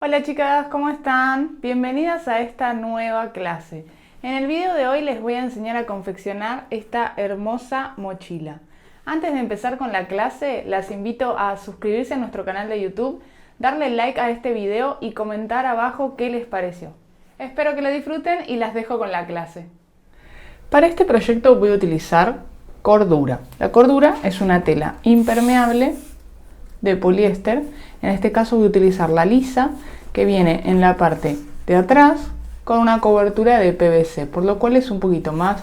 Hola chicas, ¿cómo están? Bienvenidas a esta nueva clase. En el video de hoy les voy a enseñar a confeccionar esta hermosa mochila. Antes de empezar con la clase, las invito a suscribirse a nuestro canal de YouTube, darle like a este video y comentar abajo qué les pareció. Espero que lo disfruten y las dejo con la clase. Para este proyecto voy a utilizar cordura. La cordura es una tela impermeable de poliéster. En este caso voy a utilizar la lisa, que viene en la parte de atrás con una cobertura de PVC, por lo cual es un poquito más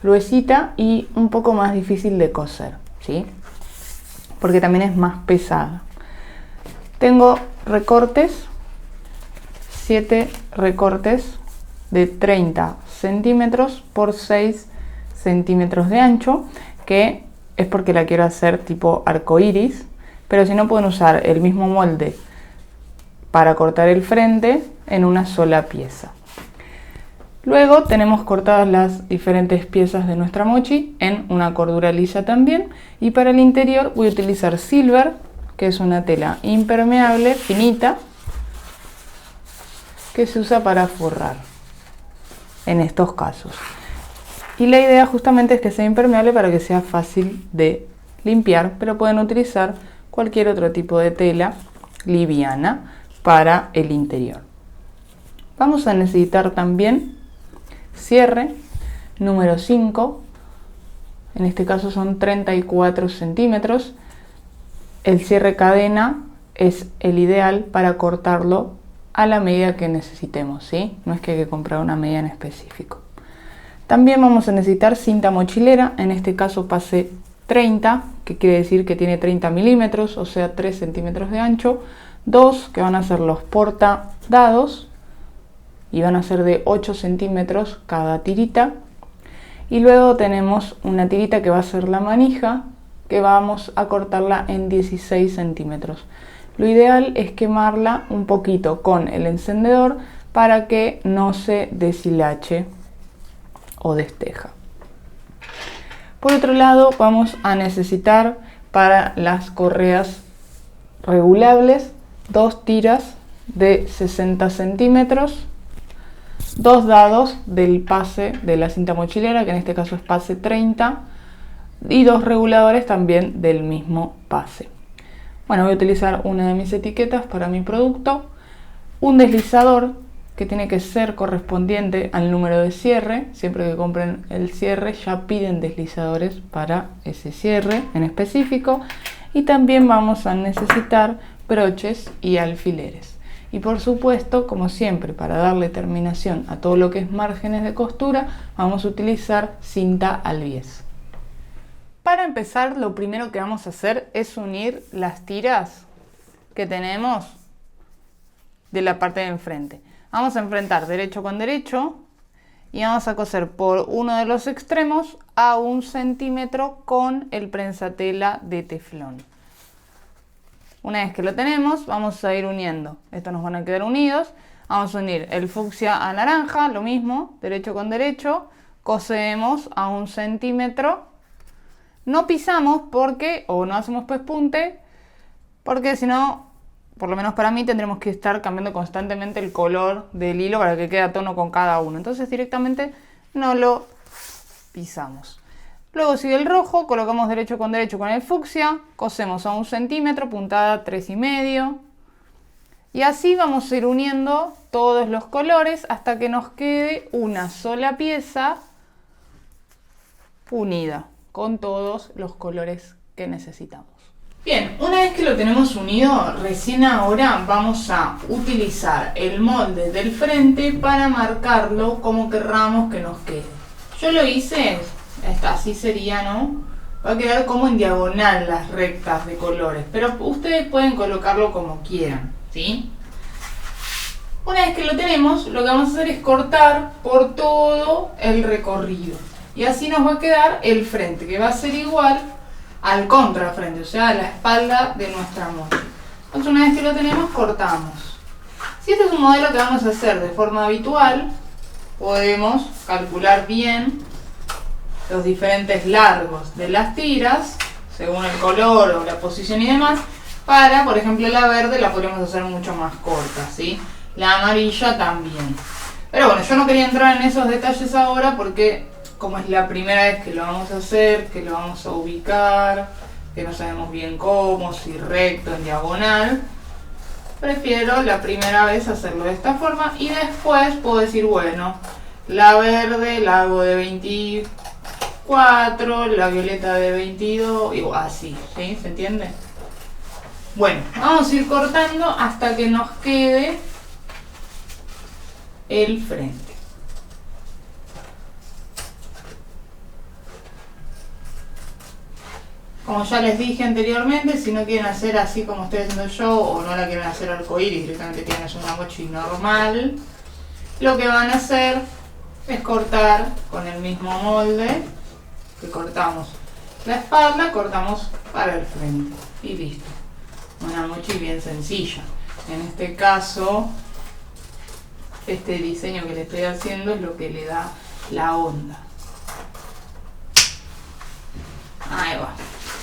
gruesita y un poco más difícil de coser, ¿sí? Porque también es más pesada. Tengo recortes, 7 recortes de 30 centímetros por 6 centímetros de ancho, que es porque la quiero hacer tipo arcoíris. Pero si no, pueden usar el mismo molde para cortar el frente en una sola pieza. Luego tenemos cortadas las diferentes piezas de nuestra mochi en una cordura lisa también. Y para el interior voy a utilizar silver, que es una tela impermeable, finita, que se usa para forrar en estos casos. Y la idea justamente es que sea impermeable para que sea fácil de limpiar, pero pueden utilizar cualquier otro tipo de tela liviana para el interior. Vamos a necesitar también cierre número 5, en este caso son 34 centímetros. El cierre cadena es el ideal para cortarlo a la medida que necesitemos, ¿sí? No es que hay que comprar una medida en específico. También vamos a necesitar cinta mochilera, en este caso pase 30, que quiere decir que tiene 30 milímetros, o sea 3 centímetros de ancho, 2 que van a ser los portadados y van a ser de 8 centímetros cada tirita, y luego tenemos una tirita que va a ser la manija, que vamos a cortarla en 16 centímetros. Lo ideal es quemarla un poquito con el encendedor para que no se deshilache o desteja. Por otro lado, vamos a necesitar para las correas regulables 2 tiras de 60 centímetros, 2 dados del pase de la cinta mochilera, que en este caso es pase 30, y 2 reguladores también del mismo pase. Bueno, voy a utilizar una de mis etiquetas para mi producto, un deslizador que tiene que ser correspondiente al número de cierre. Siempre que compren el cierre ya piden deslizadores para ese cierre en específico. Y también vamos a necesitar broches y alfileres. Y por supuesto, como siempre, para darle terminación a todo lo que es márgenes de costura, vamos a utilizar cinta al bies. Para empezar, lo primero que vamos a hacer es unir las tiras que tenemos de la parte de enfrente. Vamos a enfrentar derecho con derecho y vamos a coser por uno de los extremos a 1 centímetro con el prensatela de teflón. Una vez que lo tenemos, vamos a ir uniendo. Estos nos van a quedar unidos. Vamos a unir el fucsia a naranja, lo mismo, derecho con derecho. Cosemos a 1 centímetro. No pisamos porque, o no hacemos pespunte, porque si no, por lo menos para mí, tendremos que estar cambiando constantemente el color del hilo para que quede a tono con cada uno. Entonces directamente no lo pisamos. Luego sigue el rojo, colocamos derecho con el fucsia, cosemos a 1 centímetro, puntada 3,5. Y así vamos a ir uniendo todos los colores hasta que nos quede una sola pieza unida con todos los colores que necesitamos. Bien, una vez que lo tenemos unido, recién ahora vamos a utilizar el molde del frente para marcarlo como querramos que nos quede. Yo lo hice, así sería, ¿no? Va a quedar como en diagonal las rectas de colores, pero ustedes pueden colocarlo como quieran, ¿sí? Una vez que lo tenemos, lo que vamos a hacer es cortar por todo el recorrido. Y así nos va a quedar el frente, que va a ser igual al contrafrente, o sea, a la espalda de nuestra mochi. Entonces, una vez que lo tenemos, cortamos. Si este es un modelo que vamos a hacer de forma habitual, podemos calcular bien los diferentes largos de las tiras, según el color o la posición y demás, Para, por ejemplo, la verde la podemos hacer mucho más corta, ¿sí? La amarilla también. Pero bueno, yo no quería entrar en esos detalles ahora porque como es la primera vez que lo vamos a hacer, que lo vamos a ubicar, que no sabemos bien cómo, si recto, en diagonal, prefiero la primera vez hacerlo de esta forma y después puedo decir, bueno, la verde la hago de 24, la violeta de 22, y así, ¿sí? ¿Se entiende? Bueno, vamos a ir cortando hasta que nos quede el frente. Como ya les dije anteriormente, si no quieren hacer así como estoy haciendo yo o no la quieren hacer arcoíris, directamente quieren hacer una mochi normal, lo que van a hacer es cortar con el mismo molde que cortamos la espalda, cortamos para el frente y listo. Una mochi bien sencilla. En este caso, este diseño que le estoy haciendo es lo que le da la onda. Ahí va.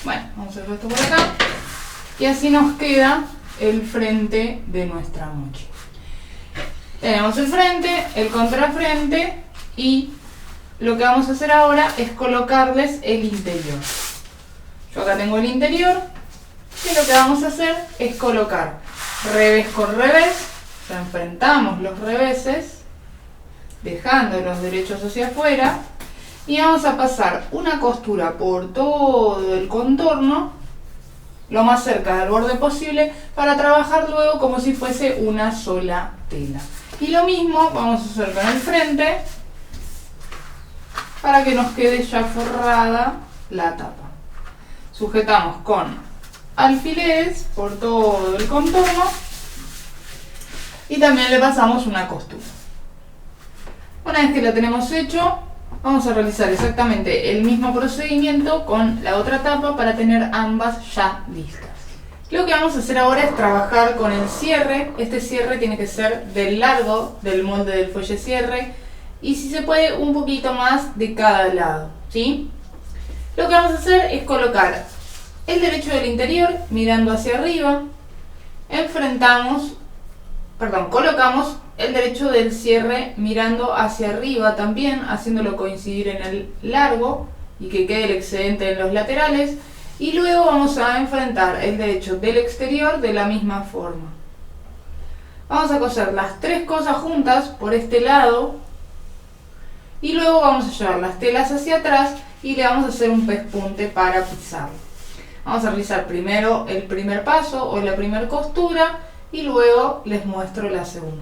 Bueno, vamos a hacer esto por acá. Y así nos queda el frente de nuestra mochi. Tenemos el frente, el contrafrente y lo que vamos a hacer ahora es colocarles el interior. Yo acá tengo el interior y lo que vamos a hacer es colocar revés con revés. O sea, enfrentamos los reveses dejando los derechos hacia afuera y vamos a pasar una costura por todo el contorno lo más cerca del borde posible para trabajar luego como si fuese una sola tela. Y lo mismo vamos a hacer con el frente para que nos quede ya forrada la tapa. Sujetamos con alfileres por todo el contorno y también le pasamos una costura. Una vez que lo tenemos hecho, vamos a realizar exactamente el mismo procedimiento con la otra tapa para tener ambas ya listas. Lo que vamos a hacer ahora es trabajar con el cierre. Este cierre tiene que ser del largo del molde del fuelle cierre y si se puede un poquito más de cada lado, ¿sí? Lo que vamos a hacer es colocar el derecho del interior mirando hacia arriba, colocamos el derecho del cierre mirando hacia arriba también, haciéndolo coincidir en el largo y que quede el excedente en los laterales, y luego vamos a enfrentar el derecho del exterior de la misma forma. Vamos a coser las tres cosas juntas por este lado y luego vamos a llevar las telas hacia atrás y le vamos a hacer un pespunte para pisarlo. Vamos a realizar primero el primer paso o la primera costura y luego les muestro la segunda.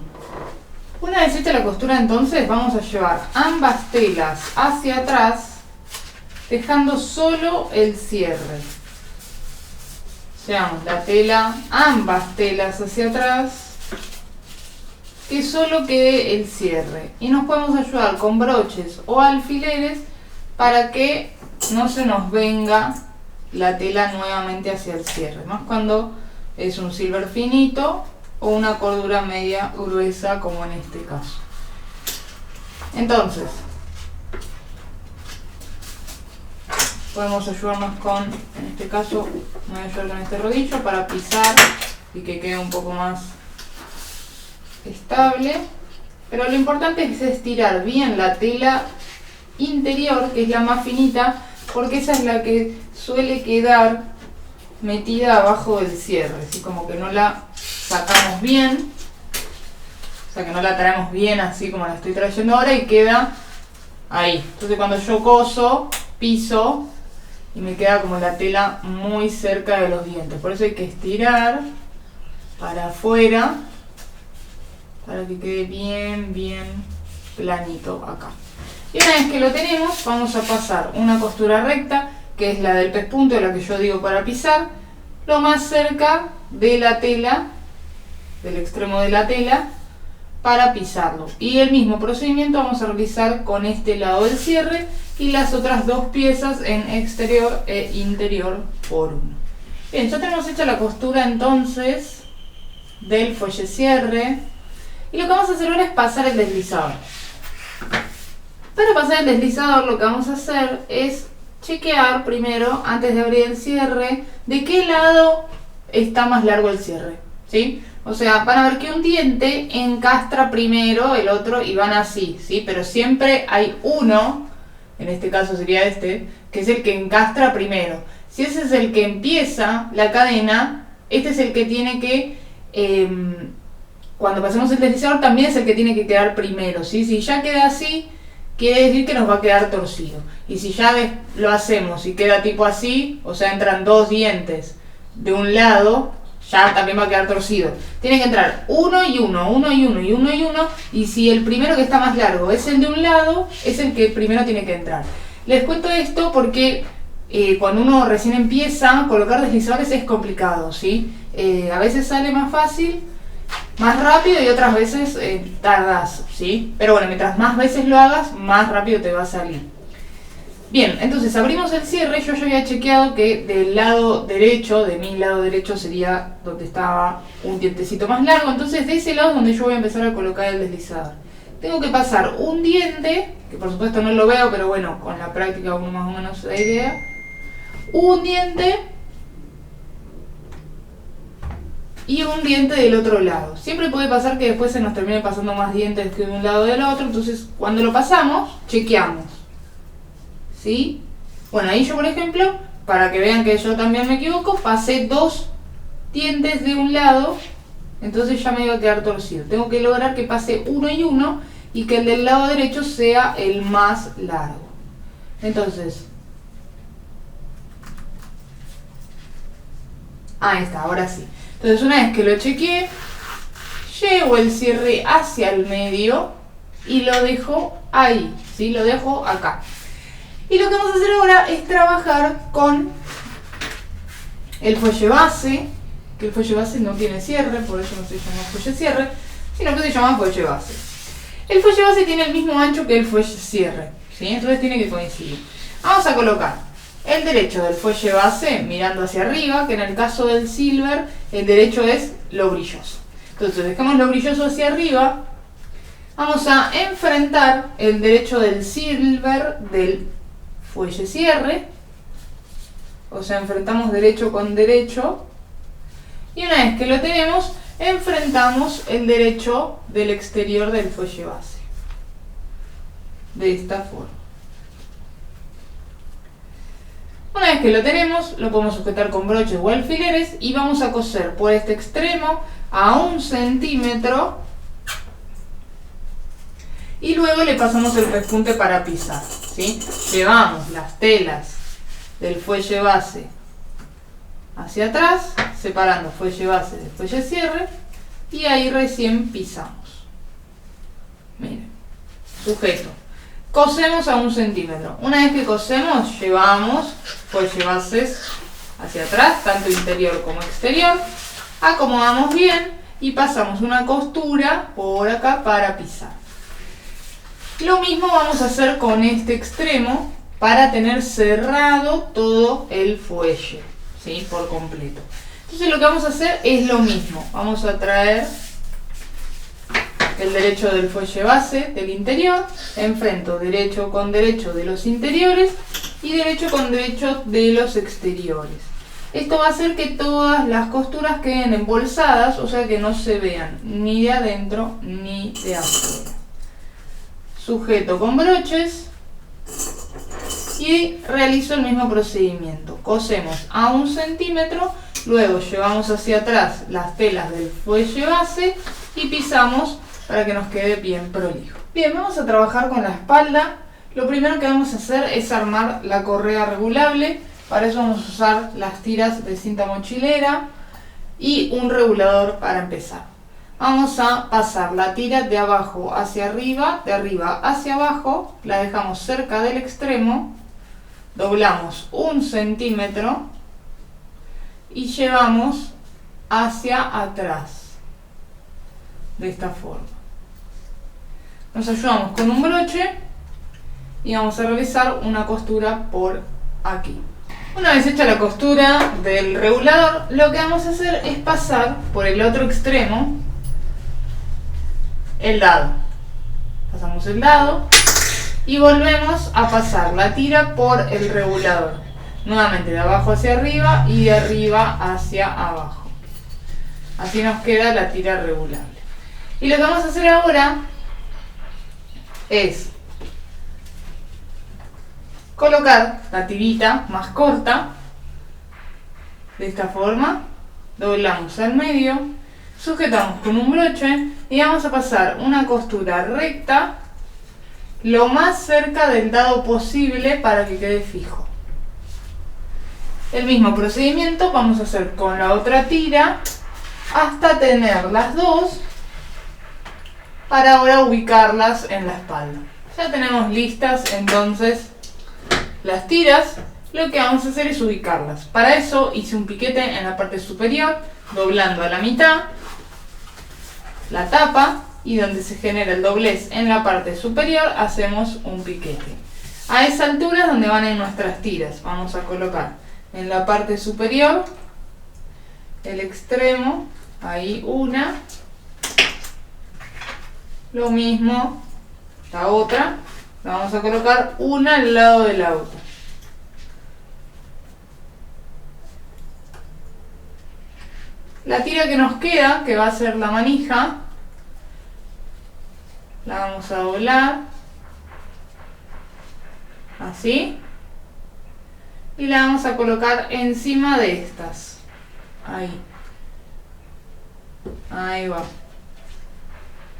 Una vez hecha la costura, entonces vamos a llevar ambas telas hacia atrás dejando solo el cierre. Llevamos ambas telas hacia atrás, que solo quede el cierre, y nos podemos ayudar con broches o alfileres para que no se nos venga la tela nuevamente hacia el cierre, más cuando es un silver finito o una cordura media gruesa como en este caso. Entonces podemos ayudarnos con, en este caso me voy a ayudar con este rodillo para pisar y que quede un poco más estable, pero lo importante es estirar bien la tela interior, que es la más finita, porque esa es la que suele quedar metida abajo del cierre, así como que no la sacamos bien, o sea que no la traemos bien así como la estoy trayendo ahora y queda ahí. Entonces cuando yo coso, piso y me queda como la tela muy cerca de los dientes, por eso hay que estirar para afuera para que quede bien planito acá. Y una vez que lo tenemos, vamos a pasar una costura recta, que es la del pespunte, la que yo digo para pisar, lo más cerca de la tela, del extremo de la tela, para pisarlo. Y el mismo procedimiento vamos a realizar con este lado del cierre y las otras dos piezas en exterior e interior por uno. Bien, ya tenemos hecha la costura entonces del fuelle cierre. Y lo que vamos a hacer ahora es pasar el deslizador. Para pasar el deslizador lo que vamos a hacer es chequear primero, antes de abrir el cierre, de qué lado está más largo el cierre, ¿sí? O sea, van a ver que un diente encastra primero el otro y van así, ¿sí? Pero siempre hay uno, en este caso sería este, que es el que encastra primero. Si ese es el que empieza la cadena, este es el que tiene que, cuando pasemos el deslizador, también es el que tiene que quedar primero, ¿sí? Si ya queda así, quiere decir que nos va a quedar torcido. Y si ya lo hacemos y queda tipo así, o sea, entran dos dientes de un lado, ya también va a quedar torcido. Tiene que entrar uno y uno, uno y uno y uno y uno, y si el primero que está más largo es el de un lado, es el que primero tiene que entrar. Les cuento esto porque cuando uno recién empieza, colocar deslizadores es complicado, ¿sí? A veces sale más fácil, más rápido, y otras veces tardas, ¿sí? Pero bueno, mientras más veces lo hagas, más rápido te va a salir. Bien, entonces abrimos el cierre. Yo ya había chequeado que del lado derecho, de mi lado derecho, sería donde estaba un dientecito más largo. Entonces de ese lado es donde yo voy a empezar a colocar el deslizador. Tengo que pasar un diente, que por supuesto no lo veo, pero bueno, con la práctica uno más o menos se da idea. Un diente y un diente del otro lado. Siempre puede pasar que después se nos termine pasando más dientes que de un lado del otro. Entonces cuando lo pasamos, chequeamos, ¿sí? Bueno, ahí yo por ejemplo, para que vean que yo también me equivoco, pasé dos dientes de un lado, entonces ya me iba a quedar torcido. Tengo que lograr que pase uno y uno y que el del lado derecho sea el más largo. Entonces, ahí está, ahora sí. Entonces una vez que lo chequeé, llevo el cierre hacia el medio y lo dejo ahí, ¿sí? Lo dejo acá. Y lo que vamos a hacer ahora es trabajar con el fuelle base, que el fuelle base no tiene cierre, por eso no se llama fuelle cierre, sino que se llama fuelle base. El fuelle base tiene el mismo ancho que el fuelle cierre, ¿sí? Entonces tiene que coincidir. Vamos a colocar el derecho del fuelle base mirando hacia arriba, que en el caso del silver, el derecho es lo brilloso. Entonces dejamos lo brilloso hacia arriba. Vamos a enfrentar el derecho del silver del fuelle cierre, o sea, enfrentamos derecho con derecho, y una vez que lo tenemos, enfrentamos el derecho del exterior del fuelle base, de esta forma. Una vez que lo tenemos, lo podemos sujetar con broches o alfileres y vamos a coser por este extremo a 1 centímetro y luego le pasamos el pespunte para pisar, ¿sí? Llevamos las telas del fuelle base hacia atrás, separando fuelle base del fuelle cierre, y ahí recién pisamos. Miren, sujeto. Cosemos a 1 centímetro. Una vez que cosemos, llevamos fuelle bases hacia atrás, tanto interior como exterior, acomodamos bien y pasamos una costura por acá para pisar. Lo mismo vamos a hacer con este extremo para tener cerrado todo el fuelle, ¿sí? Por completo. Entonces lo que vamos a hacer es lo mismo. Vamos a traer el derecho del fuelle base del interior, enfrento derecho con derecho de los interiores y derecho con derecho de los exteriores. Esto va a hacer que todas las costuras queden embolsadas, o sea que no se vean ni de adentro ni de afuera. Sujeto con broches y realizo el mismo procedimiento. Cosemos a 1 centímetro, luego llevamos hacia atrás las telas del fuelle base y pisamos para que nos quede bien prolijo. Bien, vamos a trabajar con la espalda. Lo primero que vamos a hacer es armar la correa regulable. Para eso vamos a usar las tiras de cinta mochilera y un regulador para empezar. Vamos a pasar la tira de abajo hacia arriba, de arriba hacia abajo, la dejamos cerca del extremo, doblamos 1 centímetro y llevamos hacia atrás, de esta forma. Nos ayudamos con un broche y vamos a realizar una costura por aquí. Una vez hecha la costura del regulador, lo que vamos a hacer es pasar por el otro extremo el dado. Pasamos el dado y volvemos a pasar la tira por el regulador. Nuevamente de abajo hacia arriba y de arriba hacia abajo. Así nos queda la tira regulable. Y lo que vamos a hacer ahora es colocar la tirita más corta de esta forma, doblamos al medio, sujetamos con un broche y vamos a pasar una costura recta lo más cerca del dado posible para que quede fijo. El mismo procedimiento vamos a hacer con la otra tira hasta tener las dos para ahora ubicarlas en la espalda. Ya tenemos listas entonces las tiras. Lo que vamos a hacer es ubicarlas. Para eso hice un piquete en la parte superior, doblando a la mitad la tapa, y donde se genera el doblez en la parte superior hacemos un piquete. A esa altura es donde van a ir nuestras tiras. Vamos a colocar en la parte superior el extremo, ahí una, lo mismo la otra, la vamos a colocar una al lado de la otra. La tira que nos queda, que va a ser la manija, la vamos a doblar así y la vamos a colocar encima de estas. Ahí va.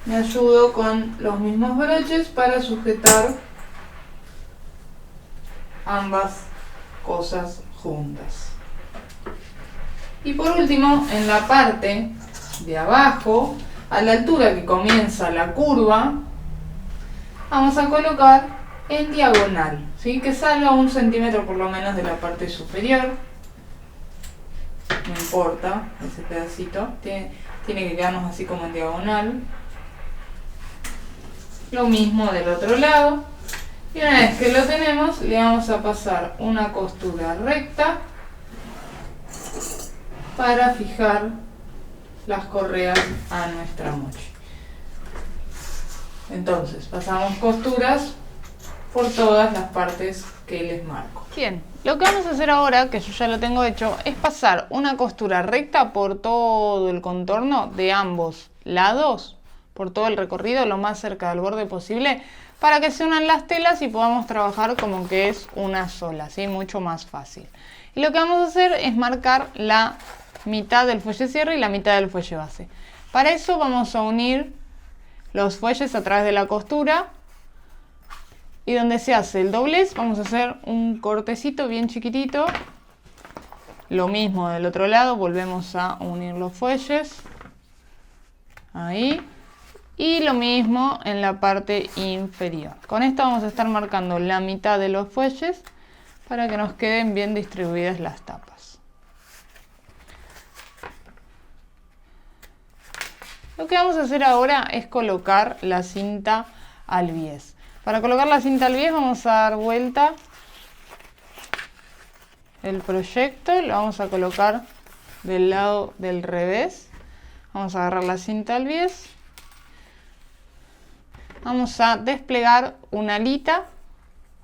Me ayudo con los mismos broches para sujetar ambas cosas juntas. Y por último, en la parte de abajo, a la altura que comienza la curva, vamos a colocar en diagonal, ¿sí? Que salga 1 centímetro por lo menos de la parte superior. No importa, ese pedacito tiene que quedarnos así como en diagonal. Lo mismo del otro lado. Y una vez que lo tenemos, le vamos a pasar una costura recta para fijar las correas a nuestra mochi. Entonces pasamos costuras por todas las partes que les marco. Bien, lo que vamos a hacer ahora, que yo ya lo tengo hecho, es pasar una costura recta por todo el contorno de ambos lados, por todo el recorrido, lo más cerca del borde posible, para que se unan las telas y podamos trabajar como que es una sola, ¿sí? Mucho más fácil. Y lo que vamos a hacer es marcar la mitad del fuelle cierre y la mitad del fuelle base. Para eso vamos a unir los fuelles a través de la costura, y donde se hace el doblez vamos a hacer un cortecito bien chiquitito. Lo mismo del otro lado, volvemos a unir los fuelles ahí, y lo mismo en la parte inferior. Con esto vamos a estar marcando la mitad de los fuelles para que nos queden bien distribuidas las tapas. Lo que vamos a hacer ahora es colocar la cinta al bies. Para colocar la cinta al bies vamos a dar vuelta el proyecto, lo vamos a colocar del lado del revés. Vamos a agarrar la cinta al bies. Vamos a desplegar una alita,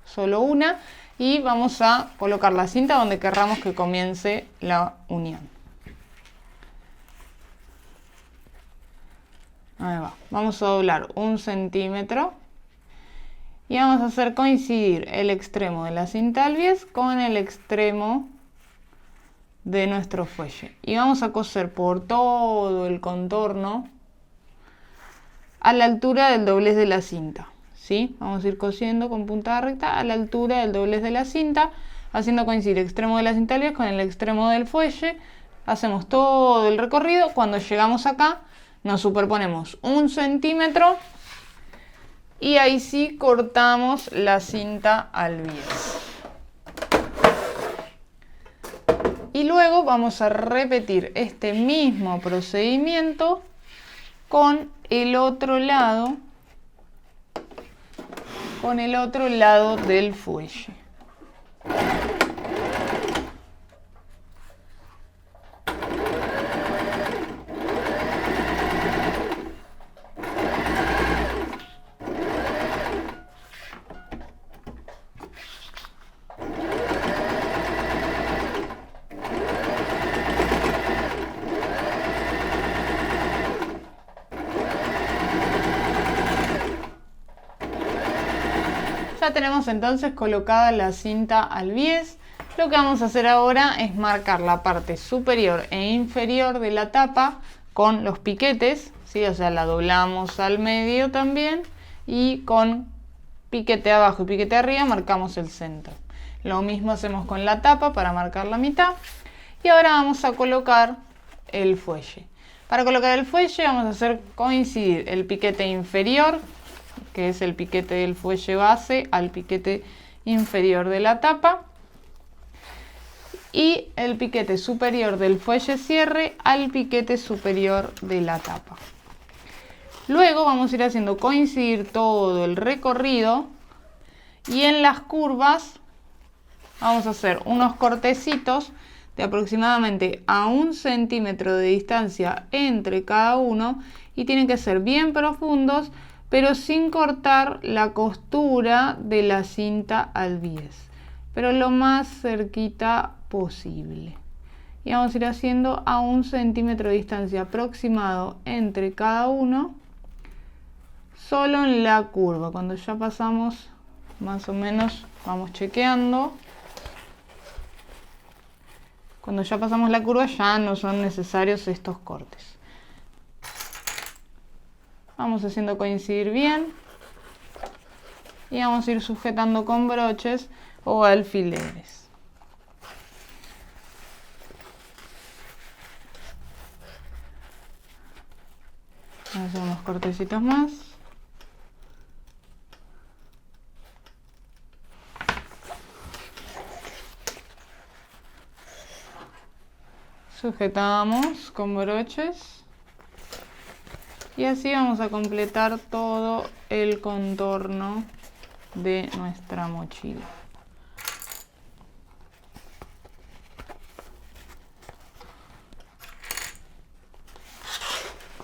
solo una, y vamos a colocar la cinta donde querramos que comience la unión. Ahí va. Vamos a doblar 1 centímetro y vamos a hacer coincidir el extremo de la cinta al bies con el extremo de nuestro fuelle. Y vamos a coser por todo el contorno a la altura del doblez de la cinta, ¿sí? Vamos a ir cosiendo con puntada recta a la altura del doblez de la cinta, haciendo coincidir el extremo de la cinta al bies con el extremo del fuelle. Hacemos todo el recorrido. Cuando llegamos acá, nos superponemos 1 centímetro y ahí sí cortamos la cinta al bies. Y luego vamos a repetir este mismo procedimiento con el otro lado del fuelle. Ya tenemos entonces colocada la cinta al bies. Lo que vamos a hacer ahora es marcar la parte superior e inferior de la tapa con los piquetes, ¿sí? O sea, la doblamos al medio también y con piquete abajo y piquete arriba marcamos el centro. Lo mismo hacemos con la tapa para marcar la mitad. Y ahora vamos a colocar el fuelle. Para colocar el fuelle vamos a hacer coincidir el piquete inferior, que es el piquete del fuelle base, al piquete inferior de la tapa, y el piquete superior del fuelle cierre al piquete superior de la tapa. Luego vamos a ir haciendo coincidir todo el recorrido y en las curvas vamos a hacer unos cortecitos de aproximadamente a 1 centímetro de distancia entre cada uno y tienen que ser bien profundos, pero sin cortar la costura de la cinta al bies, pero lo más cerquita posible. Y vamos a ir haciendo a 1 centímetro de distancia aproximado entre cada uno, solo en la curva. Cuando ya pasamos, más o menos vamos chequeando. Cuando ya pasamos la curva ya no son necesarios estos cortes. Vamos haciendo coincidir bien y vamos a ir sujetando con broches o alfileres. Vamos a hacer unos cortecitos más. Sujetamos con broches y así vamos a completar todo el contorno de nuestra mochila.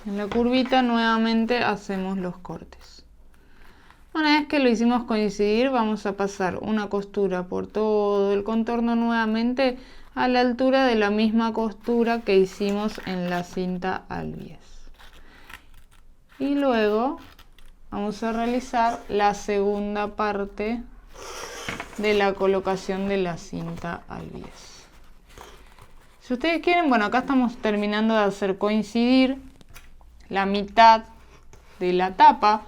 En la curvita nuevamente hacemos los cortes. Una vez que lo hicimos coincidir, vamos a pasar una costura por todo el contorno nuevamente a la altura de la misma costura que hicimos en la cinta al bies. Y luego vamos a realizar la segunda parte de la colocación de la cinta al bies. Si ustedes quieren, bueno, acá estamos terminando de hacer coincidir la mitad de la tapa,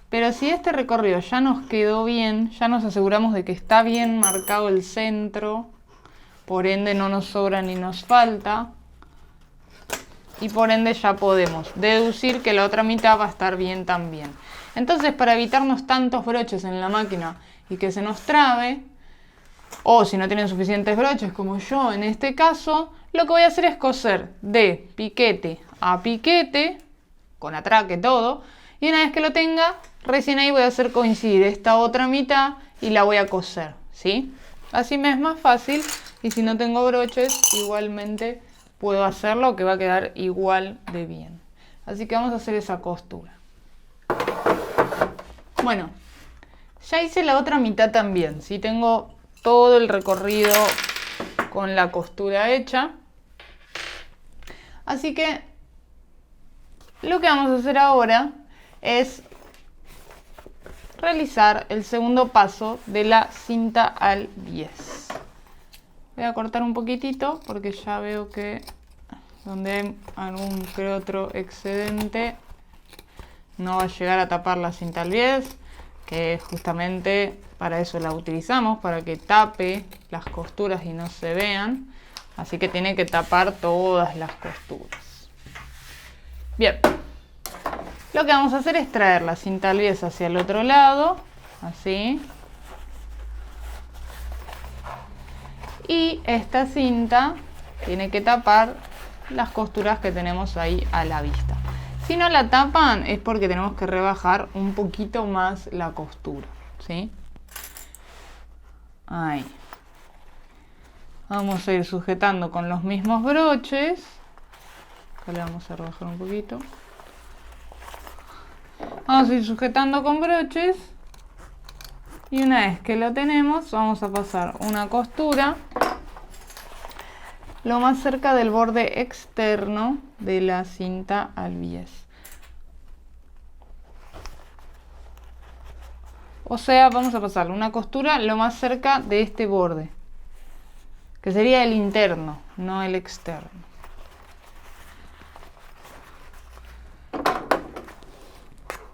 pero si este recorrido ya nos quedó bien, ya nos aseguramos de que está bien marcado el centro, por ende no nos sobra ni nos falta, y por ende ya podemos deducir que la otra mitad va a estar bien también. Entonces, para evitarnos tantos broches en la máquina y que se nos trabe, o si no tienen suficientes broches como yo en este caso, lo que voy a hacer es coser de piquete a piquete, con atraque todo, y una vez que lo tenga, recién ahí voy a hacer coincidir esta otra mitad y la voy a coser, ¿sí? Así me es más fácil y si no tengo broches, igualmente puedo hacerlo, que va a quedar igual de bien. Así que vamos a hacer esa costura. Bueno, ya hice la otra mitad también, ¿sí? Tengo todo el recorrido con la costura hecha. Así que lo que vamos a hacer ahora es realizar el segundo paso de la cinta al bies. Voy a cortar un poquitito porque ya veo que donde hay algún que otro excedente no va a llegar a tapar la cinta al bies, que justamente para eso la utilizamos, para que tape las costuras y no se vean. Así que tiene que tapar todas las costuras. Bien. Lo que vamos a hacer es traer la cinta al bies hacia el otro lado, así. Y esta cinta tiene que tapar las costuras que tenemos ahí a la vista. Si no la tapan es porque tenemos que rebajar un poquito más la costura, ¿sí? Ahí. Vamos a ir sujetando con los mismos broches. Acá le vamos a rebajar un poquito. Vamos a ir sujetando con broches y una vez que lo tenemos vamos a pasar una costura lo más cerca del borde externo de la cinta al bies. O sea, vamos a pasarle una costura lo más cerca de este borde, que sería el interno, no el externo.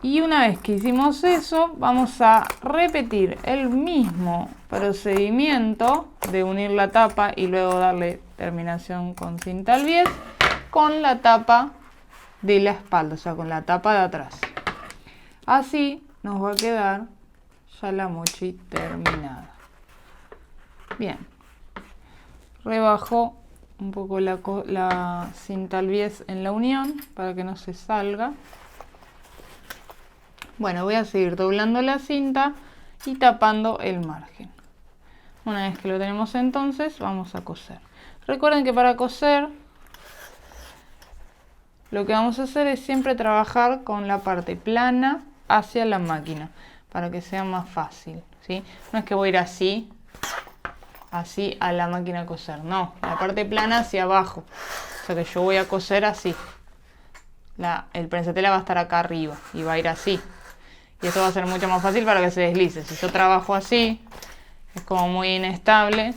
Y una vez que hicimos eso, vamos a repetir el mismo procedimiento de unir la tapa y luego darle terminación con cinta al bies con la tapa de la espalda, o sea, con la tapa de atrás. Así nos va a quedar ya la mochi terminada. Bien, rebajo un poco la cinta al bies en la unión para que no se salga. Bueno, voy a seguir doblando la cinta y tapando el margen. Una vez que lo tenemos entonces, vamos a coser. Recuerden que para coser, lo que vamos a hacer es siempre trabajar con la parte plana hacia la máquina, para que sea más fácil, ¿sí? No es que voy a ir así a la máquina a coser, no, la parte plana hacia abajo. O sea que yo voy a coser así. El prensetela va a estar acá arriba y va a ir así. Y esto va a ser mucho más fácil para que se deslice. Si yo trabajo así, es como muy inestable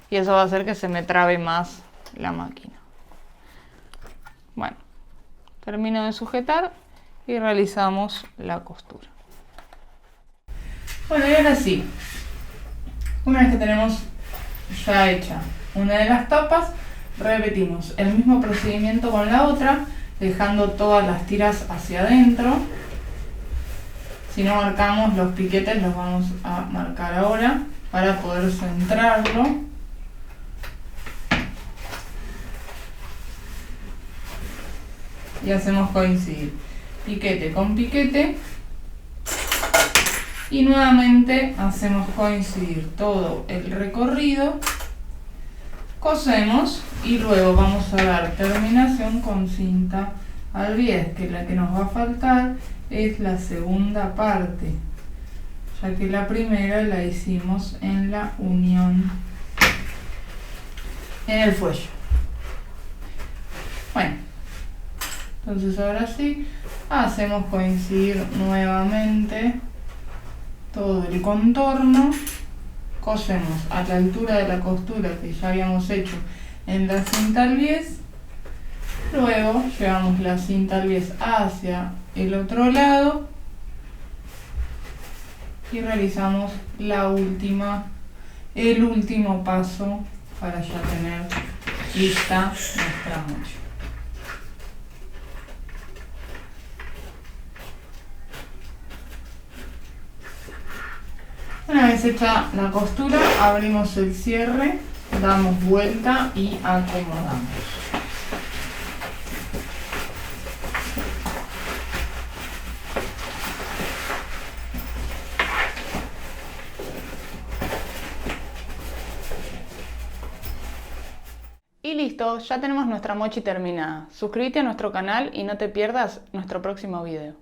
y eso va a hacer que se me trabe más la máquina. Bueno, termino de sujetar y realizamos la costura. Bueno, y ahora sí, una vez que tenemos ya hecha una de las tapas, repetimos el mismo procedimiento con la otra, dejando todas las tiras hacia adentro. Si no marcamos los piquetes, los vamos a marcar ahora para poder centrarlo. Y hacemos coincidir piquete con piquete. Y nuevamente hacemos coincidir todo el recorrido. Cosemos y luego vamos a dar terminación con cinta al bies, que la que nos va a faltar es la segunda parte, ya que la primera la hicimos en la unión en el fuelle. Bueno, entonces ahora sí hacemos coincidir nuevamente todo el contorno, cosemos a la altura de la costura que ya habíamos hecho en la cinta al bies. Luego llevamos la cinta al bies hacia el otro lado y realizamos el último paso para ya tener lista nuestra mochi. Una vez hecha la costura, abrimos el cierre, damos vuelta y acomodamos. Y listo, ya tenemos nuestra mochi terminada. Suscríbete a nuestro canal y no te pierdas nuestro próximo video.